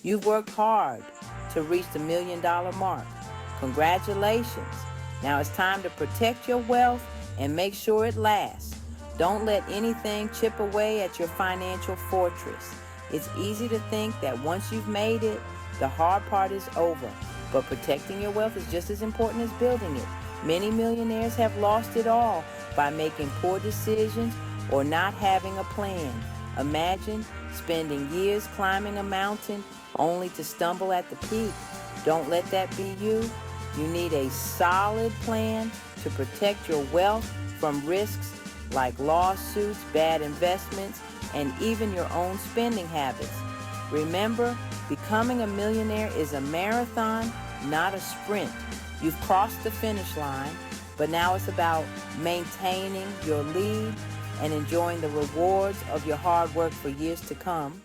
You've worked hard to reach the $1 million mark. Congratulations. Now it's time to protect your wealth and make sure it lasts. Don't let anything chip away at your financial fortress. It's easy to think that once you've made it, the hard part is over. But protecting your wealth is just as important as building it. Many millionaires have lost it all by making poor decisions or not having a plan. Imagine spending years climbing a mountain only to stumble at the peak. Don't let that be you. You need a solid plan to protect your wealth from risks like lawsuits, bad investments, and even your own spending habits. Remember, becoming a millionaire is a marathon, not a sprint. You've crossed the finish line, but now it's about maintaining your lead and enjoying the rewards of your hard work for years to come.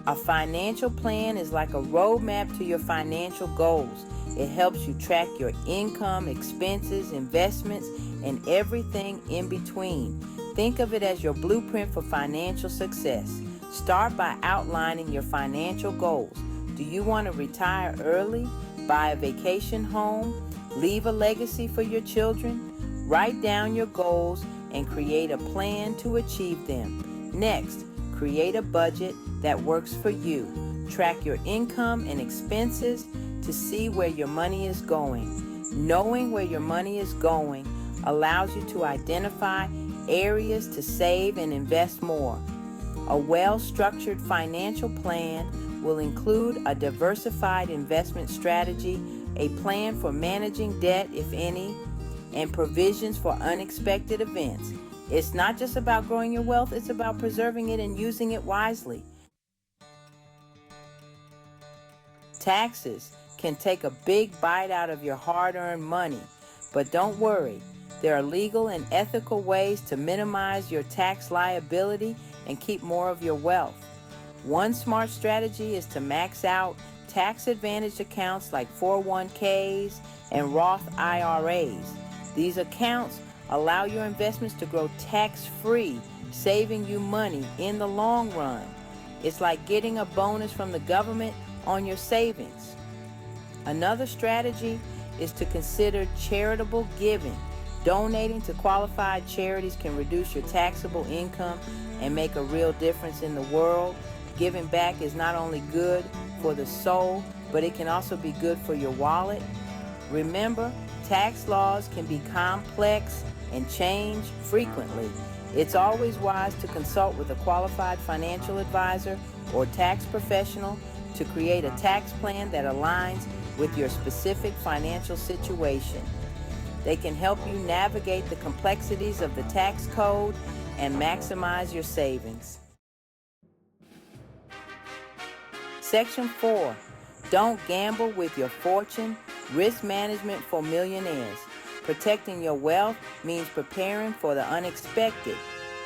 A financial plan is like a roadmap to your financial goals. It helps you track your income, expenses, investments, and everything in between. Think of it as your blueprint for financial success. Start by outlining your financial goals. Do you want to retire early, buy a vacation home, leave a legacy for your children? Write down your goals and create a plan to achieve them. Next, create a budget that works for you. Track your income and expenses to see where your money is going. Knowing where your money is going allows you to identify areas to save and invest more. A well-structured financial plan will include a diversified investment strategy, a plan for managing debt, if any, and provisions for unexpected events. It's not just about growing your wealth, it's about preserving it and using it wisely. Taxes can take a big bite out of your hard-earned money, but don't worry. There are legal and ethical ways to minimize your tax liability and keep more of your wealth. One smart strategy is to max out tax-advantaged accounts like 401ks and Roth IRAs. These accounts allow your investments to grow tax-free, saving you money in the long run. It's like getting a bonus from the government on your savings. Another strategy is to consider charitable giving. Donating to qualified charities can reduce your taxable income and make a real difference in the world. Giving back is not only good for the soul, but it can also be good for your wallet. Remember, tax laws can be complex and change frequently. It's always wise to consult with a qualified financial advisor or tax professional to create a tax plan that aligns with your specific financial situation. They can help you navigate the complexities of the tax code and maximize your savings. Section 4. Don't gamble with your fortune. Risk management for millionaires. Protecting your wealth means preparing for the unexpected.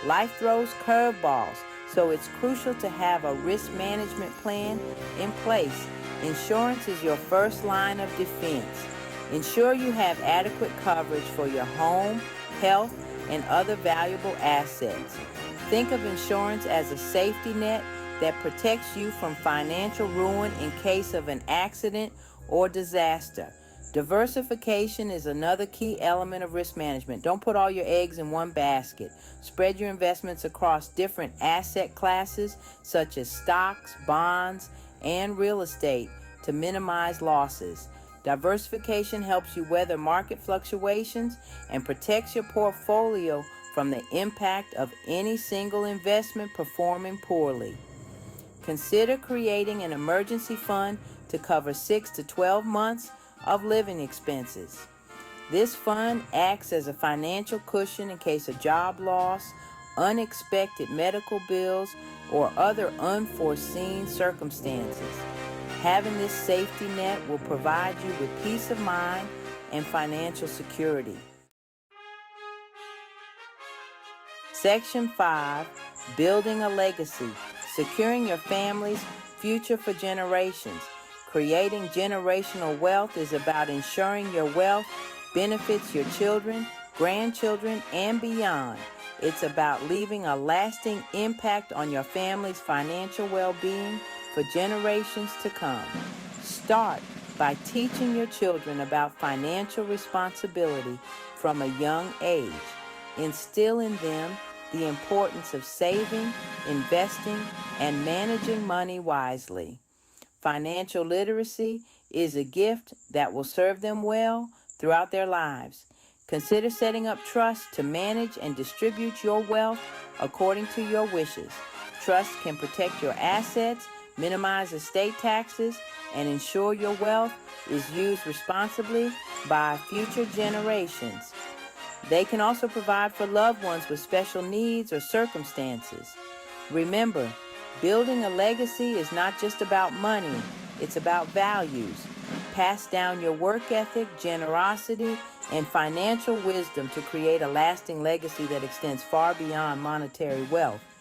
Life throws curveballs, so it's crucial to have a risk management plan in place. Insurance is your first line of defense. Ensure you have adequate coverage for your home, health, and other valuable assets. Think of insurance as a safety net that protects you from financial ruin in case of an accident or disaster. Diversification is another key element of risk management. Don't put all your eggs in one basket. Spread your investments across different asset classes such as stocks, bonds, and real estate to minimize losses. Diversification helps you weather market fluctuations and protects your portfolio from the impact of any single investment performing poorly. Consider creating an emergency fund to cover 6 to 12 months of living expenses. This fund acts as a financial cushion in case of job loss, unexpected medical bills, or other unforeseen circumstances. Having this safety net will provide you with peace of mind and financial security. Section 5. Building a legacy. Securing your family's future for generations. Creating generational wealth is about ensuring your wealth benefits your children, grandchildren, and beyond. It's about leaving a lasting impact on your family's financial well-being for generations to come. Start by teaching your children about financial responsibility from a young age. Instill in them the importance of saving, investing, and managing money wisely. Financial literacy is a gift that will serve them well throughout their lives. Consider setting up trusts to manage and distribute your wealth according to your wishes. Trusts can protect your assets, minimize estate taxes, and ensure your wealth is used responsibly by future generations. They can also provide for loved ones with special needs or circumstances. Remember, building a legacy is not just about money, it's about values. Pass down your work ethic, generosity, and financial wisdom to create a lasting legacy that extends far beyond monetary wealth.